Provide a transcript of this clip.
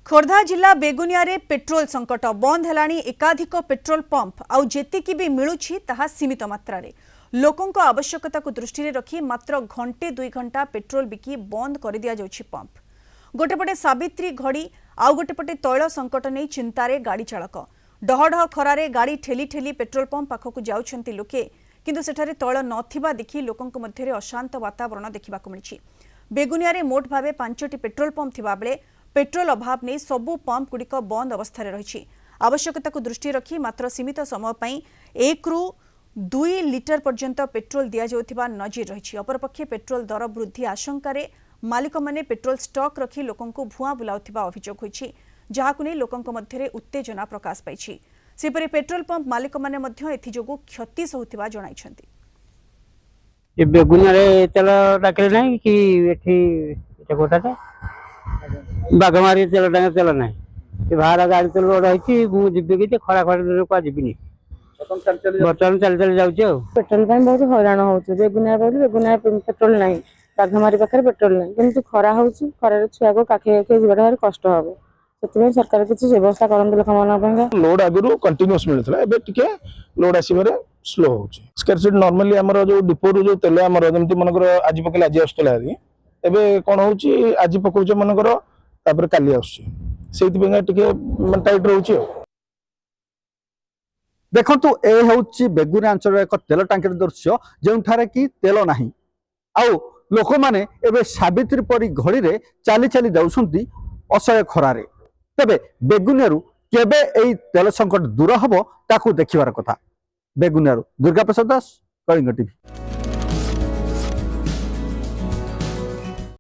खोर्धा जिला बेगुनिया रे पेट्रोल संकट बंद हेलाणी एकाधिक पेट्रोल पंप आउ जेतिकी भी मिलुछि ताहा सीमित मात्रा रे लोकंको आवश्यकता को दृष्टि रखी मात्र घंटे 2 घंटा पेट्रोल बिकी बंद कर दिया जाउछि पंप। गोटेपटे सावित्री घड़ी आउ गोटेपटे तैल संकट नहीं चिंतारे गाड़ी चालक डहडह खरारे गाड़ी ठेली ठेली पेट्रोल पंप पाखक जाउछंती लोके किंतु सेठारे तैल नथिबा देखि लोकंको मध्यरे अशांत वातावरण देखिबाकु मिलिछि। बेगुनिया रे मोट भावे 5टी पेट्रोल पंप थिबा बेले पेट्रोल अभाव नहीं सबु पंप गुड़िक बंद अवस्था रही। आवश्यकता को दृष्टि रखी मात्र सीमित समय पर 1 ରୁ 2 लिटर पर्यंत पेट्रोल दि जाउथिबा नजीर रही। अपरपक्षे पेट्रोल दर वृद्धि आशंकार मालिक माने पेट्रोल स्टॉक रखी लोकंको भुआ बुलाउथिबा अभियोग होइछि, जहाकु नै लोकंको मध्यरे उत्तेजना प्रकाश पाइछि। सेपरि पेट्रोल पंप मालिक माने मध्य एथि जोगु क्षति सहुथिबा जणाइछन्ति। ये बेगुनिया रे तेल डाकले नहीं कि एठी कोटाटे बागमारी तेल डांगे तेल नहीं ये बाहर गाड़ी तेल रही मु जीबे कि खरा खरा दिन को जीविनी बर्तमान चल चल जाउछ। पेट्रोल बहुत हैरान होउछ। बेगुनिया बेगुनिया पेट्रोल नहीं बाघमारी पाखे पेट्रोल नहीं किंतु खरा होउछ खरा छुआ को काखे जीवाटा भारी कष्ट हम से सरकार किसी व्यवस्था करते लोक मान लोड आगु कंटिन्यूस मिलता है टिके लोड आसबार स्लो होची स्कैरसिटी नॉर्मली हमर जो डिपो जो तेल हमर जमती मनकर आज पकले आज आसला एबे कोन होची आज पकोच मनकर तापर काली आउची सेति बेगा टिके टाइट रहउची। देखंतु ए होउची बेगुनिया अंचल एक तेल टांकर दृश्य जेउठारे कि तेल नाही आउ लोक माने एबे सावित्री परी घड़ी रे चाली चाली जाउछंती असह्य खरारे। तेबे बेगुनियारू केबे एई तेल संकट दूर हबो ताकू देखिबार कथा। बेगुनियारू दुर्गा प्रसाद दास, कलिंग टीवी।